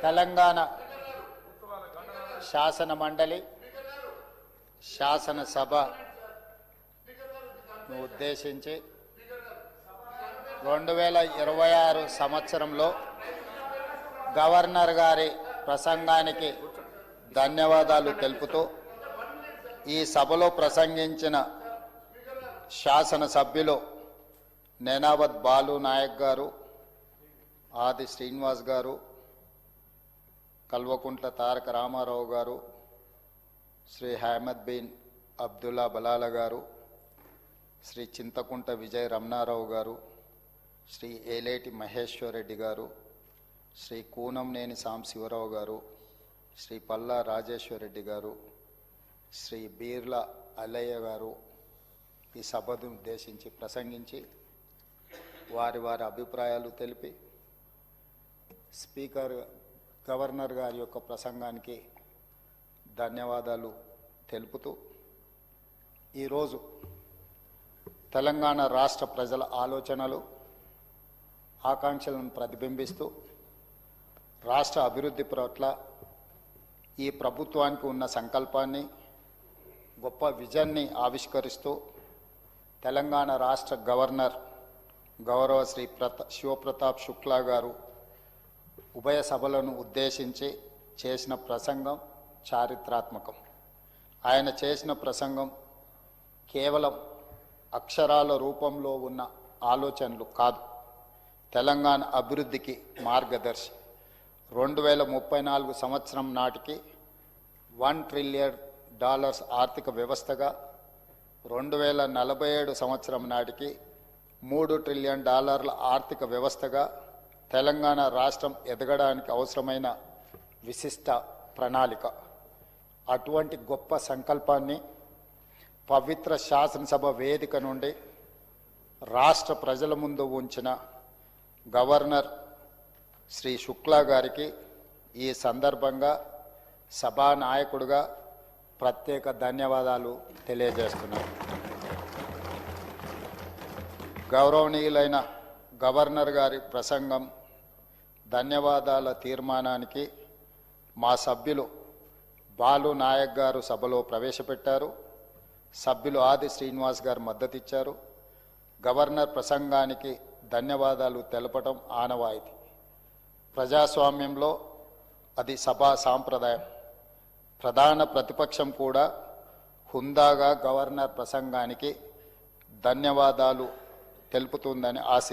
తెలంగాణ శాసన మండలి శాసనసభను ఉద్దేశించి 2026 సంవత్సరంలో గవర్నర్ గారి ప్రసంగానికి ధన్యవాదాలు తెలుపుతూ ఈ సభలో ప్రసంగించిన శాసనసభ్యులు నేనావత్ బాలు నాయక్ గారు, ఆది శ్రీనివాస్ గారు, కల్వకుంట్ల తారక రామారావు గారు, శ్రీ అహ్మద్ బిన్ అబ్దుల్లా బలాల గారు, శ్రీ చింతకుంట విజయ రమణారావు గారు, శ్రీ ఏలేటి మహేశ్వర్ రెడ్డి గారు, శ్రీ కూనంనేని సాంశివరావు గారు, శ్రీ పల్లా రాజేశ్వర్ రెడ్డి గారు, శ్రీ బీర్లా అల్లయ్య గారు ఈ సభను ఉద్దేశించి ప్రసంగించి వారి అభిప్రాయాలు తెలిపి స్పీకర్ గవర్నర్ గారి యొక్క ప్రసంగానికి ధన్యవాదాలు తెలుపుతూ ఈరోజు తెలంగాణ రాష్ట్ర ప్రజల ఆలోచనలు ఆకాంక్షలను ప్రతిబింబిస్తూ రాష్ట్ర అభివృద్ధి పట్ల ఈ ప్రభుత్వానికి ఉన్న సంకల్పాన్ని, గొప్ప విజన్ని ఆవిష్కరిస్తూ తెలంగాణ రాష్ట్ర గవర్నర్ గౌరవ శ్రీ శివప్రతాప్ శుక్లా గారు ఉభయ సభలను ఉద్దేశించి చేసిన ప్రసంగం చారిత్రాత్మకం. ఆయన చేసిన ప్రసంగం కేవలం అక్షరాల రూపంలో ఉన్న ఆలోచనలు కాదు, తెలంగాణ అభివృద్ధికి మార్గదర్శి. 2034 సంవత్సరం నాటికి $1 ట్రిలియన్ ఆర్థిక వ్యవస్థగా, 2047 సంవత్సరం నాటికి $3 ట్రిలియన్ ఆర్థిక వ్యవస్థగా తెలంగాణ రాష్ట్రం ఎదగడానికి అవసరమైన విశిష్ట ప్రణాళిక. అటువంటి గొప్ప సంకల్పాన్ని పవిత్ర శాసనసభ వేదిక నుండి రాష్ట్ర ప్రజల ముందు ఉంచిన గవర్నర్ శ్రీ శుక్లా గారికి ఈ సందర్భంగా సభానాయకుడిగా ప్రత్యేక ధన్యవాదాలు తెలియజేస్తున్నాను. గౌరవనీయులైన గవర్నర్ గారి ప్రసంగం, ధన్యవాదాల తీర్మానానికి మా సభ్యులు బాలు నాయక్ గారు సభలో ప్రవేశపెట్టారు. సభ్యులు ఆది శ్రీనివాస్ గారు మద్దతు ఇచ్చారు. గవర్నర్ ప్రసంగానికి ధన్యవాదాలు తెలపడం ఆనవాయితీ. ప్రజాస్వామ్యంలో అది సభా సాంప్రదాయం. ప్రధాన ప్రతిపక్షం కూడా హుందాగా గవర్నర్ ప్రసంగానికి ధన్యవాదాలు తెలుపుతుందని ఆశ